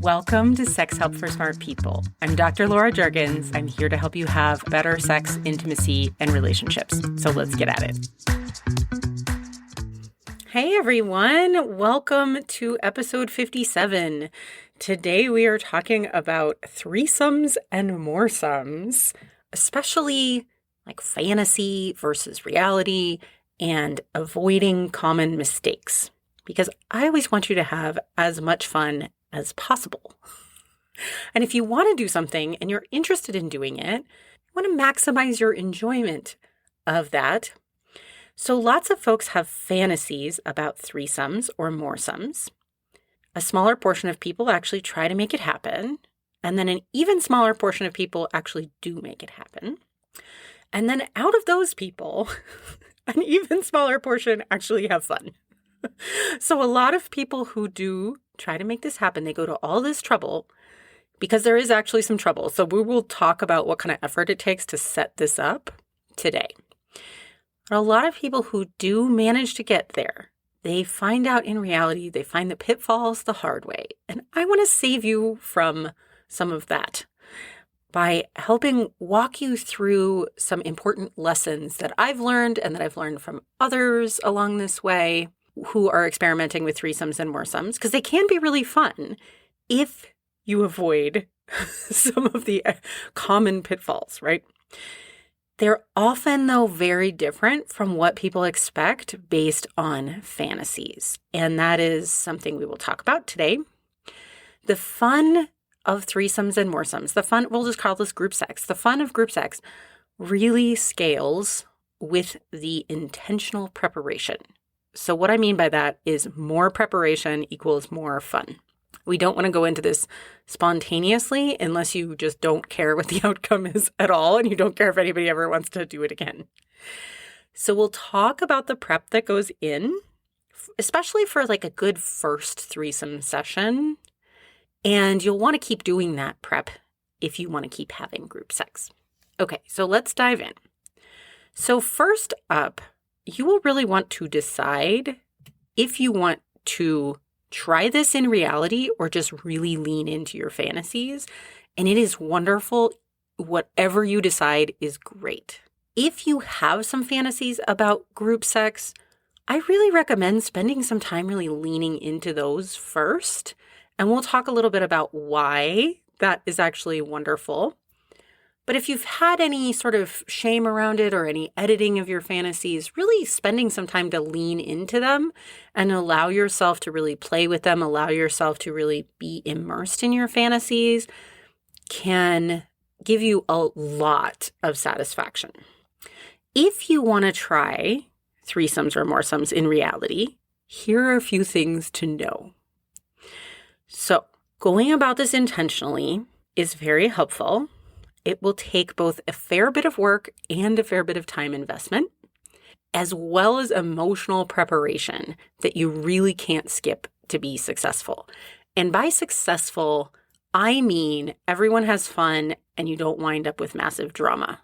Welcome to Sex Help for Smart People. I'm Dr. Laura Jurgens. I'm here to help you have better sex, intimacy, and relationships. So let's get at it. Hey everyone, welcome to episode 57. Today we are talking about threesomes and moresomes, especially like fantasy versus reality and avoiding common mistakes. Because I always want you to have as much fun as possible. And if you want to do something and you're interested in doing it, you want to maximize your enjoyment of that. So lots of folks have fantasies about threesomes or moresomes. A smaller portion of people actually try to make it happen. And then an even smaller portion of people actually do make it happen. And then out of those people, an even smaller portion actually have fun. So a lot of people who do try to make this happen, they go to all this trouble because there is actually some trouble. So we will talk about what kind of effort it takes to set this up today. But a lot of people who do manage to get there, they find out in reality, they find the pitfalls the hard way. And I want to save you from some of that by helping walk you through some important lessons that I've learned and that I've learned from others along this way who are experimenting with threesomes and moresomes, because they can be really fun if you avoid some of the common pitfalls, right? They're often, though, very different from what people expect based on fantasies. And that is something we will talk about today. The fun of threesomes and moresomes, we'll just call this group sex. The fun of group sex really scales with the intentional preparation. So what I mean by that is more preparation equals more fun. We don't want to go into this spontaneously unless you just don't care what the outcome is at all and you don't care if anybody ever wants to do it again. So we'll talk about the prep that goes in, especially for like a good first threesome session. And you'll want to keep doing that prep if you want to keep having group sex. Okay, so let's dive in. So first up, you will really want to decide if you want to try this in reality or just really lean into your fantasies. And it is wonderful. Whatever you decide is great. If you have some fantasies about group sex, I really recommend spending some time really leaning into those first. And we'll talk a little bit about why that is actually wonderful. But if you've had any sort of shame around it or any editing of your fantasies, really spending some time to lean into them and allow yourself to really play with them, allow yourself to really be immersed in your fantasies can give you a lot of satisfaction. If you want to try threesomes or moresomes in reality, here are a few things to know. So going about this intentionally is very helpful. It will take both a fair bit of work and a fair bit of time investment, as well as emotional preparation that you really can't skip to be successful. And by successful, I mean everyone has fun and you don't wind up with massive drama.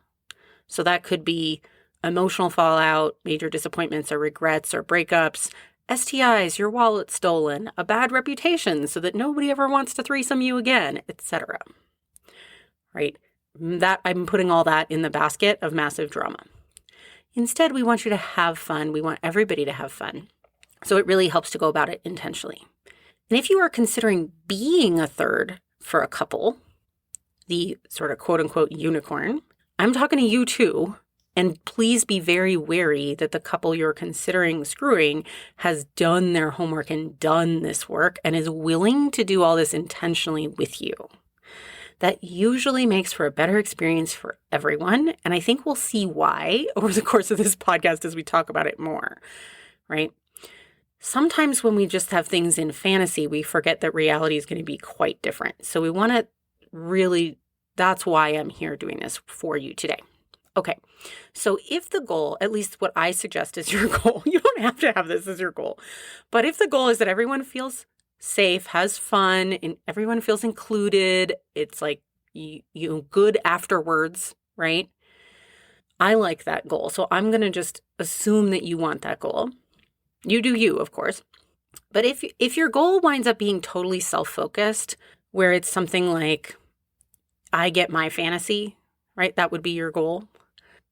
So that could be emotional fallout, major disappointments or regrets or breakups, STIs, your wallet stolen, a bad reputation so that nobody ever wants to threesome you again, etc. Right? That I'm putting all that in the basket of massive drama. Instead, we want you to have fun. We want everybody to have fun. So it really helps to go about it intentionally. And if you are considering being a third for a couple, the sort of quote unquote unicorn, I'm talking to you too. And please be very wary that the couple you're considering screwing has done their homework and done this work and is willing to do all this intentionally with you. That usually makes for a better experience for everyone. And I think we'll see why over the course of this podcast as we talk about it more, right? Sometimes when we just have things in fantasy, we forget that reality is going to be quite different. So we want to really, that's why I'm here doing this for you today. Okay, so if the goal, at least what I suggest is your goal, you don't have to have this as your goal, but if the goal is that everyone feels safe, has fun, and everyone feels included, it's like you good afterwards, right? I like that goal. So I'm going to just assume that you want that goal. You do you, of course. But if your goal winds up being totally self-focused, where it's something like, I get my fantasy, right? That would be your goal.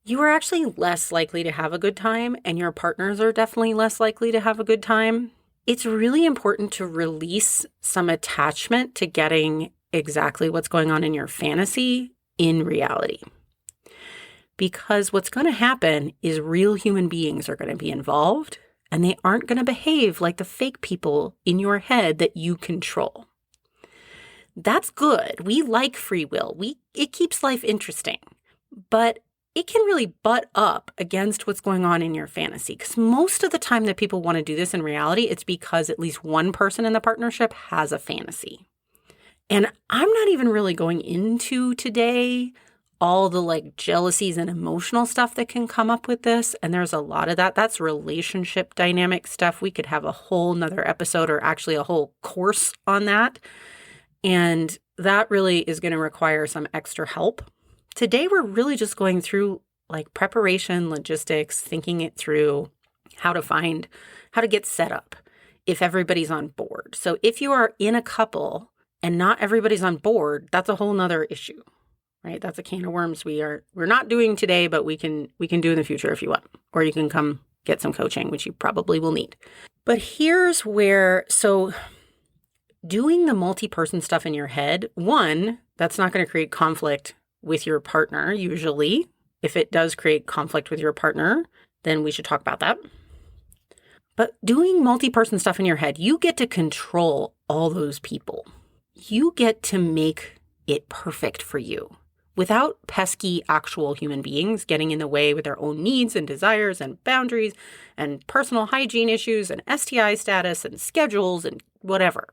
You are actually less likely to have a good time, and your partners are definitely less likely to have a good time. It's really important to release some attachment to getting exactly what's going on in your fantasy in reality. Because what's going to happen is real human beings are going to be involved, and they aren't going to behave like the fake people in your head that you control. That's good. We like free will. It keeps life interesting, but it can really butt up against what's going on in your fantasy. Because most of the time that people want to do this in reality, it's because at least one person in the partnership has a fantasy. And I'm not even really going into today all the jealousies and emotional stuff that can come up with this. And there's a lot of that. That's relationship dynamic stuff. We could have a whole nother episode or actually a whole course on that. And that really is going to require some extra help. Today, we're really just going through preparation, logistics, thinking it through, how to get set up if everybody's on board. So if you are in a couple and not everybody's on board, that's a whole nother issue, right? That's a can of worms we're not doing today, but we can do in the future if you want, or you can come get some coaching, which you probably will need. But here's where, doing the multi-person stuff in your head, one, that's not going to create conflict with your partner, usually. If it does create conflict with your partner, then we should talk about that. But doing multi-person stuff in your head, you get to control all those people. You get to make it perfect for you without pesky actual human beings getting in the way with their own needs and desires and boundaries and personal hygiene issues and STI status and schedules and whatever.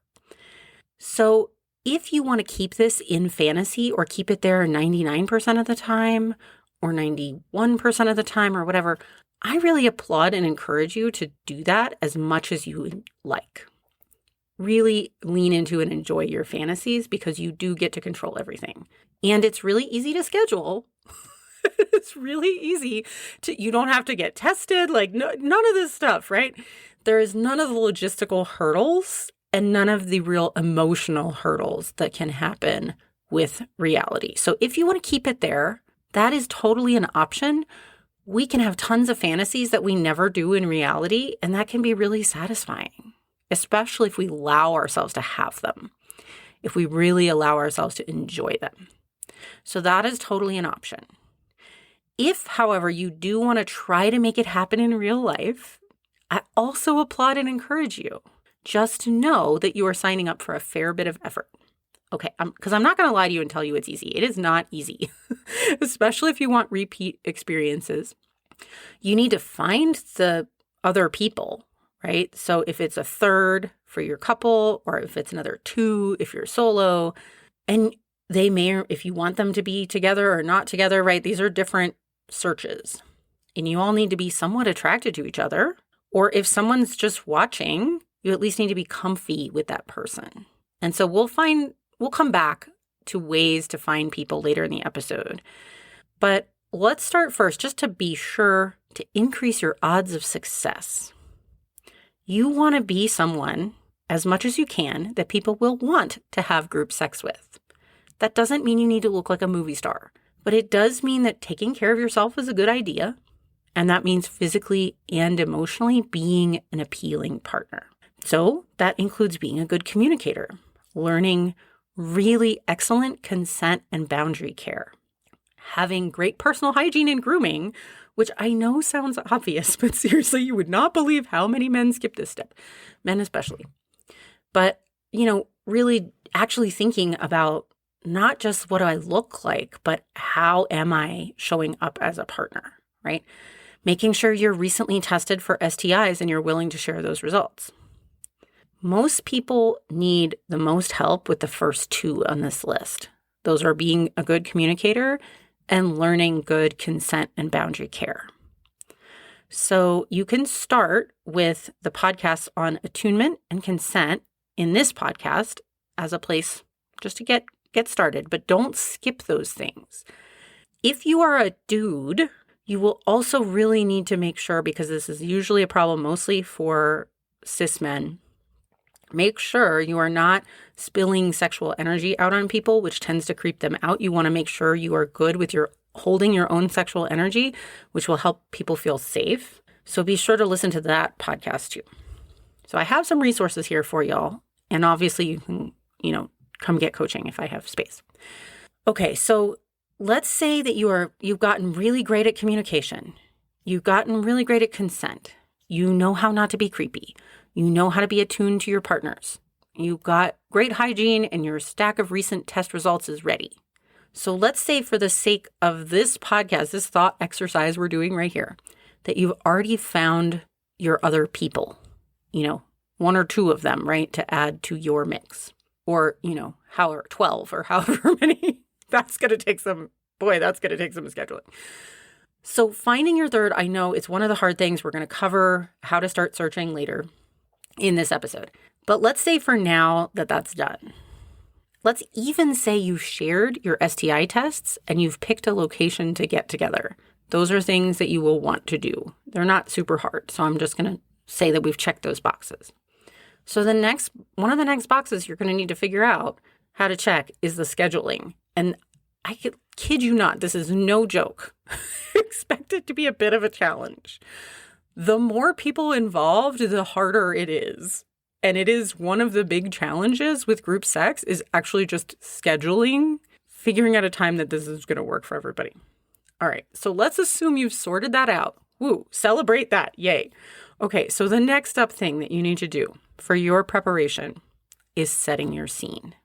So if you want to keep this in fantasy or keep it there 99% of the time or 91% of the time or whatever, I really applaud and encourage you to do that as much as you like. Really lean into and enjoy your fantasies because you do get to control everything. And it's really easy to schedule. It's really easy you don't have to get tested, none of this stuff, right? There is none of the logistical hurdles and none of the real emotional hurdles that can happen with reality. So if you want to keep it there, that is totally an option. We can have tons of fantasies that we never do in reality, and that can be really satisfying, especially if we allow ourselves to have them, if we really allow ourselves to enjoy them. So that is totally an option. If, however, you do want to try to make it happen in real life, I also applaud and encourage you. Just know that you are signing up for a fair bit of effort. Okay, because I'm not going to lie to you and tell you it's easy. It is not easy, especially if you want repeat experiences. You need to find the other people, right? So if it's a third for your couple, or if it's another two, if you're solo, and they may, if you want them to be together or not together, right? These are different searches, and you all need to be somewhat attracted to each other. Or if someone's just watching, you at least need to be comfy with that person. And so we'll come back to ways to find people later in the episode. But let's start first, just to be sure to increase your odds of success. You want to be someone, as much as you can, that people will want to have group sex with. That doesn't mean you need to look like a movie star, but it does mean that taking care of yourself is a good idea. And that means physically and emotionally being an appealing partner. So that includes being a good communicator, learning really excellent consent and boundary care, having great personal hygiene and grooming, which I know sounds obvious, but seriously, you would not believe how many men skip this step, men especially. But, really actually thinking about not just what do I look like, but how am I showing up as a partner, right? Making sure you're recently tested for STIs and you're willing to share those results. Most people need the most help with the first two on this list. Those are being a good communicator and learning good consent and boundary care. So you can start with the podcast on attunement and consent in this podcast as a place just to get started, but don't skip those things. If you are a dude, you will also really need to make sure, because this is usually a problem mostly for cis men, Make sure you are not spilling sexual energy out on people, which tends to creep them out. You want to make sure you are good with your holding your own sexual energy, which will help people feel safe. So be sure to listen to that podcast too. So I have some resources here for y'all. And obviously you can, come get coaching if I have space. Okay, so let's say that you've gotten really great at communication. You've gotten really great at consent. You know how not to be creepy. You know how to be attuned to your partners. You've got great hygiene and your stack of recent test results is ready. So let's say for the sake of this podcast, this thought exercise we're doing right here, that you've already found your other people, one or two of them, right, to add to your mix. Or, 12 or however many. That's going to take some scheduling. So finding your third, I know it's one of the hard things. We're going to cover how to start searching later in this episode. But let's say for now that that's done. Let's even say you shared your STI tests and you've picked a location to get together. Those are things that you will want to do. They're not super hard. So I'm just going to say that we've checked those boxes. So one of the next boxes you're going to need to figure out how to check is the scheduling. And I kid you not, this is no joke. Expect it to be a bit of a challenge. The more people involved, the harder it is. And it is one of the big challenges with group sex is actually just scheduling, figuring out a time that this is going to work for everybody. All right, so let's assume you've sorted that out. Woo, celebrate that. Yay. Okay, so the next up thing that you need to do for your preparation is setting your scene.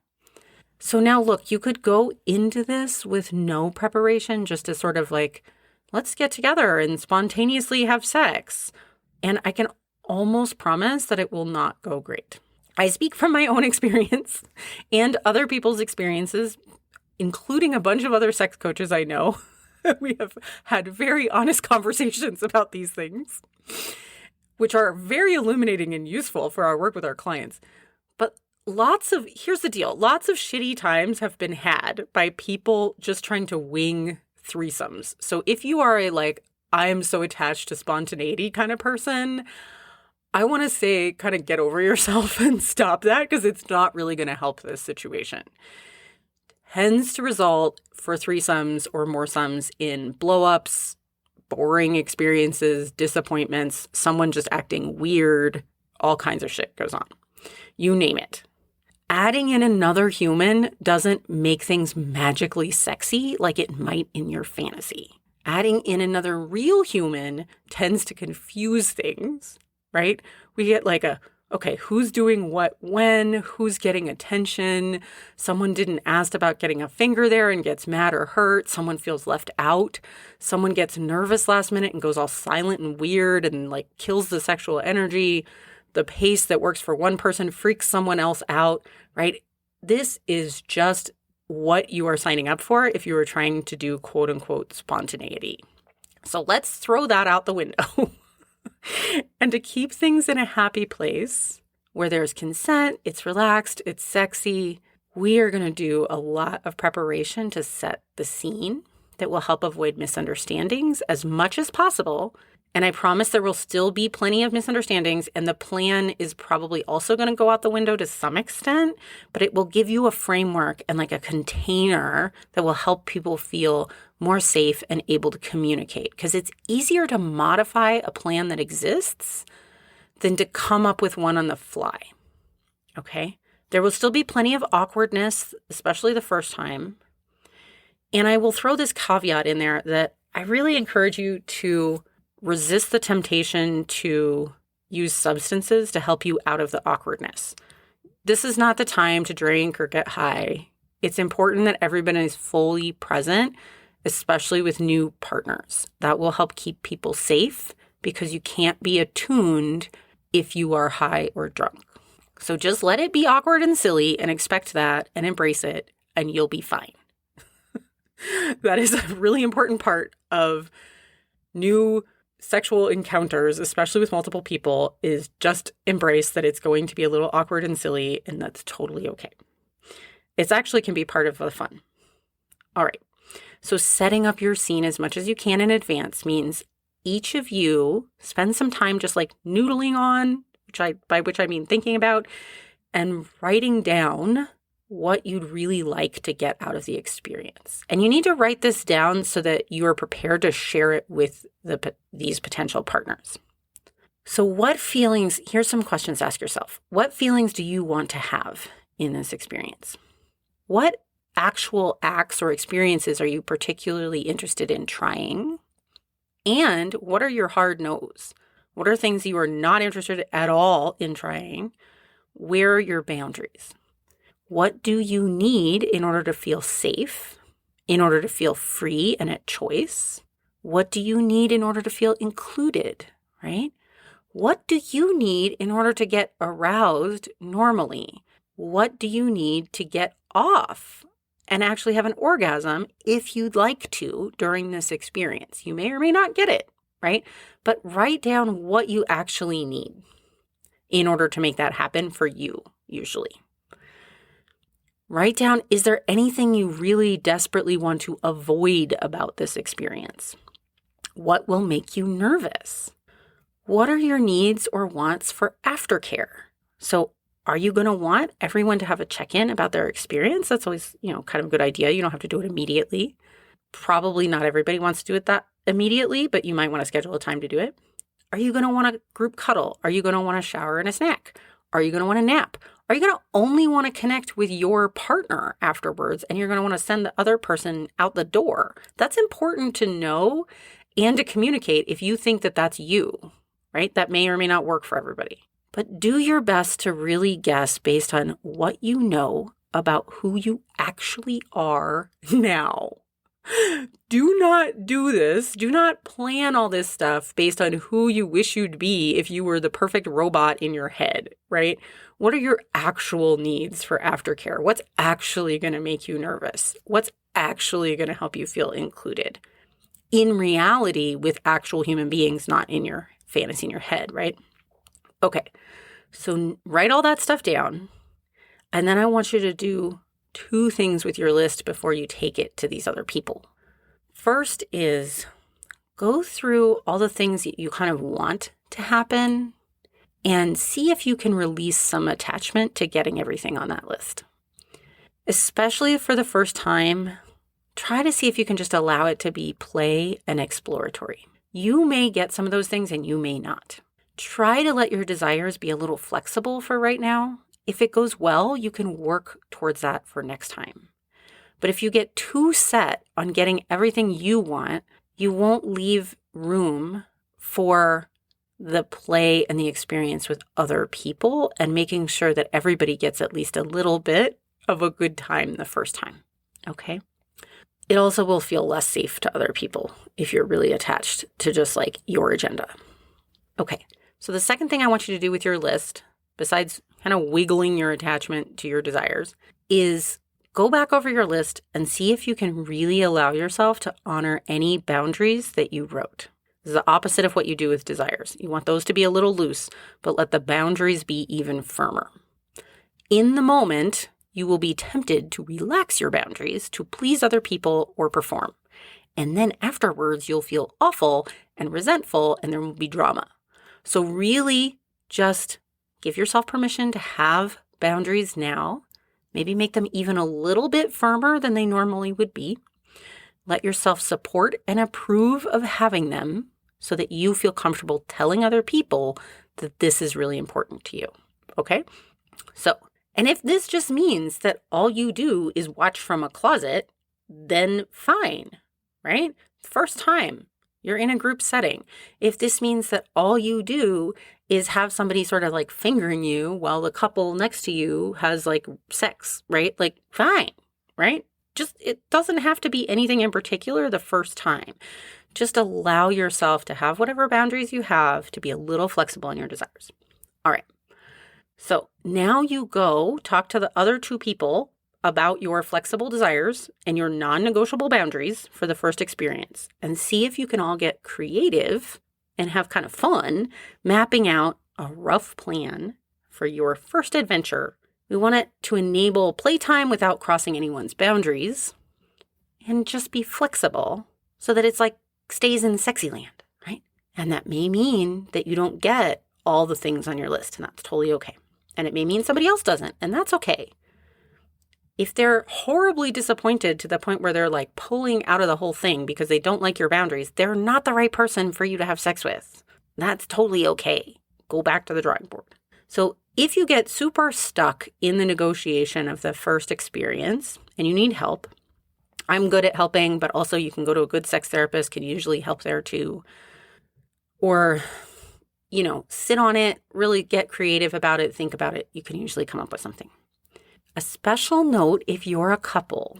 So now look, you could go into this with no preparation, just as sort of like, let's get together and spontaneously have sex. And I can almost promise that it will not go great. I speak from my own experience and other people's experiences, including a bunch of other sex coaches I know. We have had very honest conversations about these things, which are very illuminating and useful for our work with our clients. But here's the deal, lots of shitty times have been had by people just trying to wing threesomes. So if you are I am so attached to spontaneity kind of person, I want to say kind of get over yourself and stop that because it's not really going to help this situation. Tends to result for threesomes or more sums in blow-ups, boring experiences, disappointments, someone just acting weird, all kinds of shit goes on. You name it. Adding in another human doesn't make things magically sexy like it might in your fantasy. Adding in another real human tends to confuse things, right? We get okay, who's doing what when? Who's getting attention? Someone didn't ask about getting a finger there and gets mad or hurt. Someone feels left out. Someone gets nervous last minute and goes all silent and weird and kills the sexual energy. The pace that works for one person freaks someone else out, right? This is just what you are signing up for if you are trying to do quote unquote spontaneity. So let's throw that out the window. And to keep things in a happy place where there's consent, it's relaxed, it's sexy, we are going to do a lot of preparation to set the scene that will help avoid misunderstandings as much as possible. And I promise there will still be plenty of misunderstandings, and the plan is probably also going to go out the window to some extent, but it will give you a framework and a container that will help people feel more safe and able to communicate. Because it's easier to modify a plan that exists than to come up with one on the fly. Okay? There will still be plenty of awkwardness, especially the first time. And I will throw this caveat in there that I really encourage you to resist the temptation to use substances to help you out of the awkwardness. This is not the time to drink or get high. It's important that everybody is fully present, especially with new partners. That will help keep people safe because you can't be attuned if you are high or drunk. So just let it be awkward and silly and expect that and embrace it, and you'll be fine. That is a really important part of new sexual encounters, especially with multiple people, is just embrace that it's going to be a little awkward and silly, and that's totally okay. It actually can be part of the fun. All right. So setting up your scene as much as you can in advance means each of you spend some time just noodling on, by which I mean thinking about and writing down what you'd really like to get out of the experience. And you need to write this down so that you are prepared to share it with these potential partners. So what feelings, here's some questions to ask yourself. What feelings do you want to have in this experience? What actual acts or experiences are you particularly interested in trying? And what are your hard no's? What are things you are not interested at all in trying? Where are your boundaries? What do you need in order to feel safe, in order to feel free and at choice? What do you need in order to feel included, right? What do you need in order to get aroused normally? What do you need to get off and actually have an orgasm if you'd like to during this experience? You may or may not get it, right? But write down what you actually need in order to make that happen for you, usually. Write down, is there anything you really desperately want to avoid about this experience? What will make you nervous? What are your needs or wants for aftercare? So are you going to want everyone to have a check-in about their experience? That's always, kind of a good idea. You don't have to do it immediately. Probably not everybody wants to do it that immediately, but you might want to schedule a time to do it. Are you going to want a group cuddle? Are you going to want a shower and a snack? Are you going to want a nap? Are you going to only want to connect with your partner afterwards and you're going to want to send the other person out the door? That's important to know and to communicate if you think that that's you, right? That may or may not work for everybody. But do your best to really guess based on what you know about who you actually are now. Do not do this. Do not plan all this stuff based on who you wish you'd be if you were the perfect robot in your head, right? What are your actual needs for aftercare? What's actually going to make you nervous? What's actually going to help you feel included? In reality, with actual human beings, not in your fantasy in your head, right? Okay, so write all that stuff down. And then I want you to do 2 things with your list before you take it to these other people. First is go through all the things that you kind of want to happen and see if you can release some attachment to getting everything on that list. Especially for the first time, try to see if you can just allow it to be play and exploratory. You may get some of those things and you may not. Try to let your desires be a little flexible for right now. If it goes well, you can work towards that for next time. But if you get too set on getting everything you want, you won't leave room for the play and the experience with other people and making sure that everybody gets at least a little bit of a good time the first time, okay? It also will feel less safe to other people if you're really attached to just like your agenda. Okay, so the second thing I want you to do with your list, besides kind of wiggling your attachment to your desires, is go back over your list and see if you can really allow yourself to honor any boundaries that you wrote. This is the opposite of what you do with desires. You want those to be a little loose, but let the boundaries be even firmer. In the moment, you will be tempted to relax your boundaries to please other people or perform. And then afterwards, you'll feel awful and resentful and there will be drama. So really just give yourself permission to have boundaries now. Maybe make them even a little bit firmer than they normally would be. Let yourself support and approve of having them so that you feel comfortable telling other people that this is really important to you. Okay? So, and if this just means that all you do is watch from a closet, then fine, right? First time you're in a group setting. If this means that all you do is have somebody sort of like fingering you while the couple next to you has like sex, right? Like, fine, right? Just, it doesn't have to be anything in particular the first time. Just allow yourself to have whatever boundaries you have to be a little flexible in your desires. All right. So now you go talk to the other 2 people about your flexible desires and your non-negotiable boundaries for the first experience and see if you can all get creative and have kind of fun mapping out a rough plan for your first adventure. We want it to enable playtime without crossing anyone's boundaries and just be flexible so that it's like stays in sexy land, right? And that may mean that you don't get all the things on your list, and that's totally okay. And it may mean somebody else doesn't, and that's okay. If they're horribly disappointed to the point where they're like pulling out of the whole thing because they don't like your boundaries, they're not the right person for you to have sex with. That's totally okay. Go back to the drawing board. So if you get super stuck in the negotiation of the first experience and you need help, I'm good at helping, but also you can go to a good sex therapist, can usually help there too. Or, sit on it, really get creative about it, think about it. You can usually come up with something. A special note if you're a couple,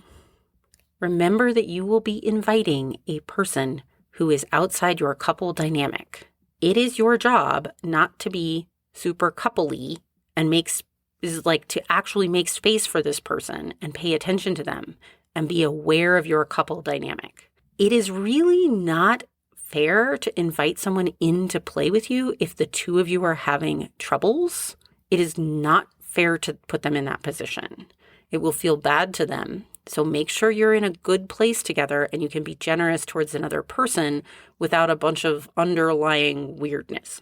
remember that you will be inviting a person who is outside your couple dynamic. It is your job not to be super coupley and to actually make space for this person and pay attention to them and be aware of your couple dynamic. It is really not fair to invite someone in to play with you if the two of you are having troubles. It is not fair to put them in that position. It will feel bad to them. So make sure you're in a good place together and you can be generous towards another person without a bunch of underlying weirdness.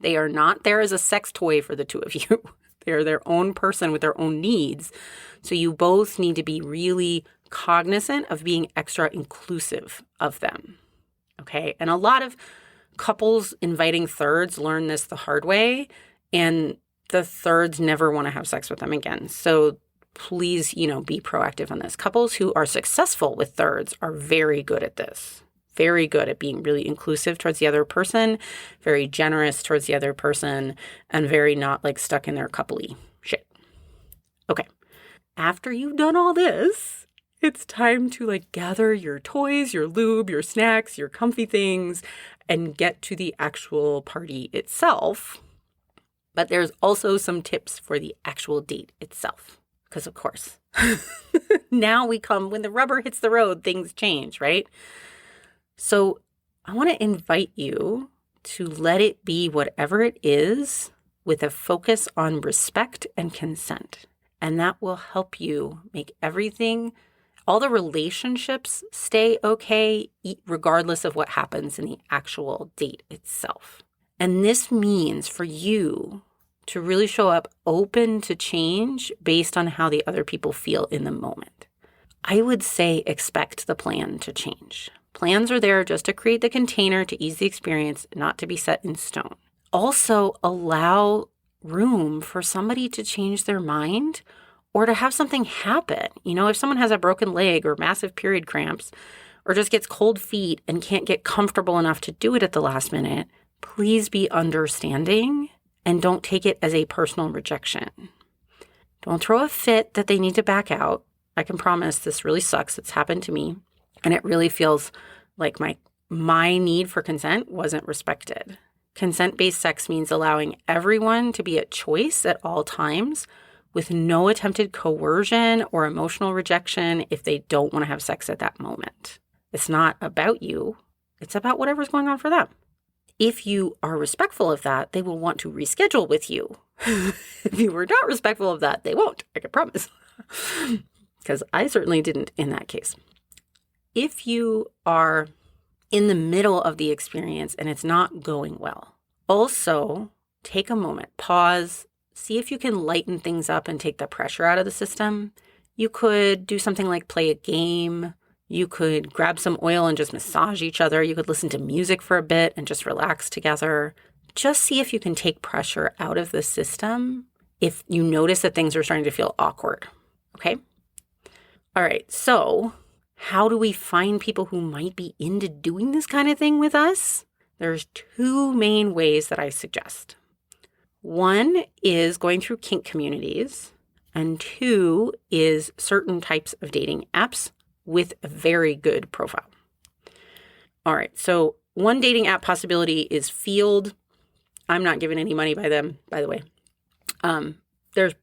They are not there as a sex toy for the two of you. They're their own person with their own needs. So you both need to be really cognizant of being extra inclusive of them. Okay? And a lot of couples inviting thirds learn this the hard way, and the thirds never want to have sex with them again. So please, be proactive on this. Couples who are successful with thirds are very good at this. Very good at being really inclusive towards the other person, very generous towards the other person, and very not stuck in their coupley shit. Okay. After you've done all this, it's time to gather your toys, your lube, your snacks, your comfy things, and get to the actual party itself. But there's also some tips for the actual date itself. Because of course, now when the rubber hits the road, things change, right? So I want to invite you to let it be whatever it is with a focus on respect and consent. And that will help you make all the relationships stay okay, regardless of what happens in the actual date itself. And this means for you to really show up open to change based on how the other people feel in the moment. I would say expect the plan to change. Plans are there just to create the container to ease the experience, not to be set in stone. Also, allow room for somebody to change their mind or to have something happen. If someone has a broken leg or massive period cramps or just gets cold feet and can't get comfortable enough to do it at the last minute, please be understanding and don't take it as a personal rejection. Don't throw a fit that they need to back out. I can promise this really sucks. It's happened to me. And it really feels like my need for consent wasn't respected. Consent-based sex means allowing everyone to be at choice at all times with no attempted coercion or emotional rejection if they don't want to have sex at that moment. It's not about you. It's about whatever's going on for them. If you are respectful of that, they will want to reschedule with you. If you were not respectful of that, they won't, I can promise. Because I certainly didn't in that case. If you are in the middle of the experience and it's not going well, also take a moment, pause, see if you can lighten things up and take the pressure out of the system. You could do something like play a game. You could grab some oil and just massage each other. You could listen to music for a bit and just relax together. Just see if you can take pressure out of the system if you notice that things are starting to feel awkward. Okay? All right, so how do we find people who might be into doing this kind of thing with us? There's two main ways that I suggest. One is going through kink communities, and two is certain types of dating apps with a very good profile. All right, so one dating app possibility is Field. I'm not giving any money by them, by the way. There's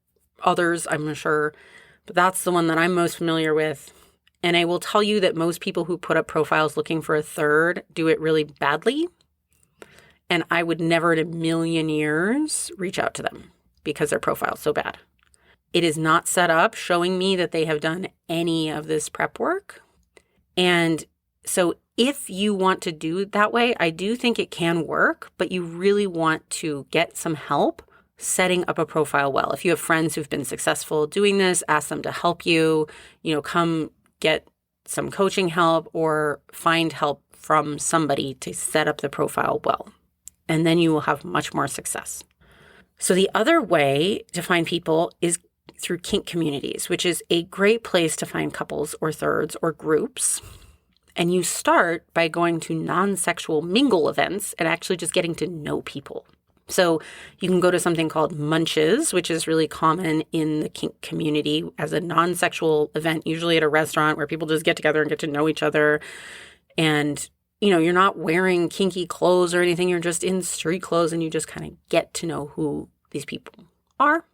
others, I'm sure, but that's the one that I'm most familiar with. And I will tell you that most people who put up profiles looking for a third do it really badly. And I would never in a million years reach out to them because their profile's so bad. It is not set up showing me that they have done any of this prep work. And so if you want to do it that way, I do think it can work, but you really want to get some help setting up a profile well. If you have friends who've been successful doing this, ask them to help you, come get some coaching help or find help from somebody to set up the profile well. And then you will have much more success. So the other way to find people is through kink communities, which is a great place to find couples or thirds or groups. And you start by going to non-sexual mingle events and actually just getting to know people. So you can go to something called Munches, which is really common in the kink community as a non-sexual event, usually at a restaurant where people just get together and get to know each other. And, you're not wearing kinky clothes or anything. You're just in street clothes and you just kind of get to know who these people are.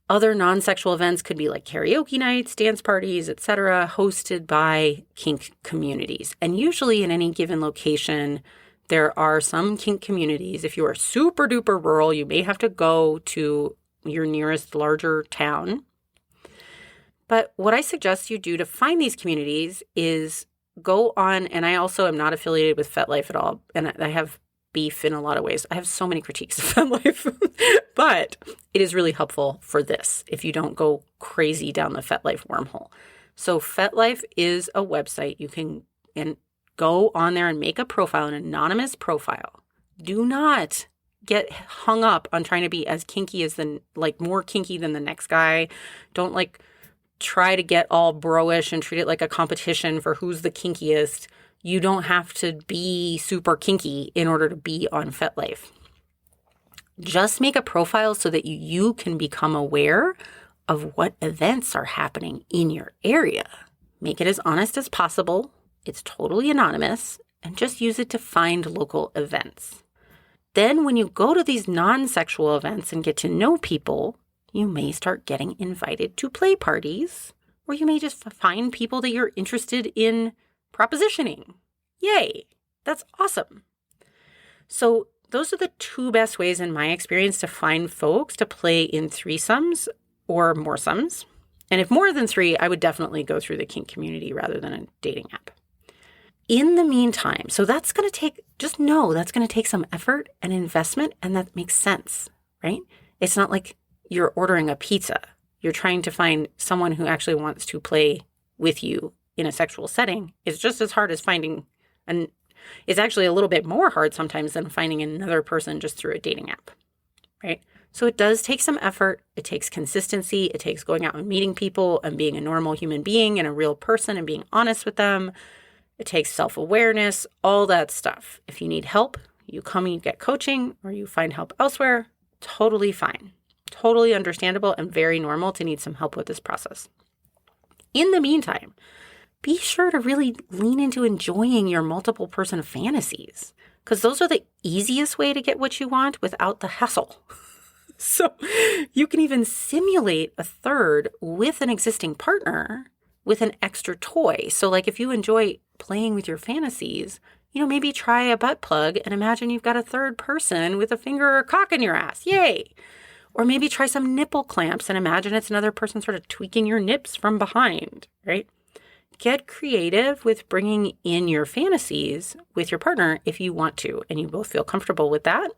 Other non-sexual events could be like karaoke nights, dance parties, etc., hosted by kink communities. And usually in any given location, there are some kink communities. If you are super duper rural, you may have to go to your nearest larger town. But what I suggest you do to find these communities is go on, and I also am not affiliated with FetLife at all, and I have beef in a lot of ways. I have so many critiques of FetLife, but it is really helpful for this if you don't go crazy down the FetLife wormhole. So FetLife is a website you can go on there and make a profile, an anonymous profile. Do not get hung up on trying to be as kinky as more kinky than the next guy. Don't try to get all bro-ish and treat it like a competition for who's the kinkiest. You don't have to be super kinky in order to be on FetLife. Just make a profile so that you can become aware of what events are happening in your area. Make it as honest as possible. It's totally anonymous, and just use it to find local events. Then when you go to these non-sexual events and get to know people, you may start getting invited to play parties, or you may just find people that you're interested in propositioning. Yay! That's awesome. So those are the two best ways in my experience to find folks to play in threesomes or moresomes. And if more than three, I would definitely go through the kink community rather than a dating app. In the meantime, so that's going to take some effort and investment, and that makes sense, right? It's not like you're ordering a pizza. You're trying to find someone who actually wants to play with you in a sexual setting. It's just as hard as finding, and it's actually a little bit more hard sometimes than finding another person just through a dating app, right? So it does take some effort. It takes consistency. It takes going out and meeting people and being a normal human being and a real person and being honest with them. It takes self-awareness, all that stuff. If you need help, you come and you get coaching or you find help elsewhere, totally fine. Totally understandable and very normal to need some help with this process. In the meantime, be sure to really lean into enjoying your multiple person fantasies, because those are the easiest way to get what you want without the hassle. So you can even simulate a third with an existing partner with an extra toy. So if you enjoy playing with your fantasies, maybe try a butt plug and imagine you've got a third person with a finger or a cock in your ass. Yay! Or maybe try some nipple clamps and imagine it's another person sort of tweaking your nips from behind, right? Get creative with bringing in your fantasies with your partner if you want to, and you both feel comfortable with that.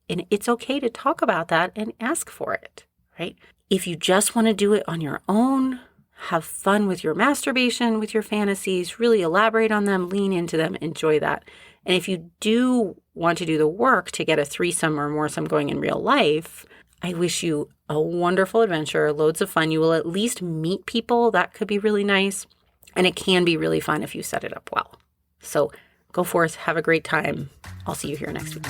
And it's okay to talk about that and ask for it, right? If you just want to do it on your own, have fun with your masturbation, with your fantasies, really elaborate on them, lean into them, enjoy that. And if you do want to do the work to get a threesome or moresome going in real life, I wish you a wonderful adventure, loads of fun. You will at least meet people. That could be really nice. And it can be really fun if you set it up well. So go forth, have a great time. I'll see you here next week.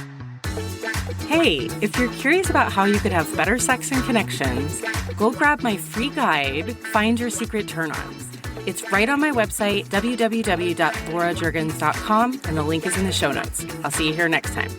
Hey, if you're curious about how you could have better sex and connections, go grab my free guide, Find Your Secret Turn-Ons. It's right on my website, www.laurajurgens.com, and the link is in the show notes. I'll see you here next time.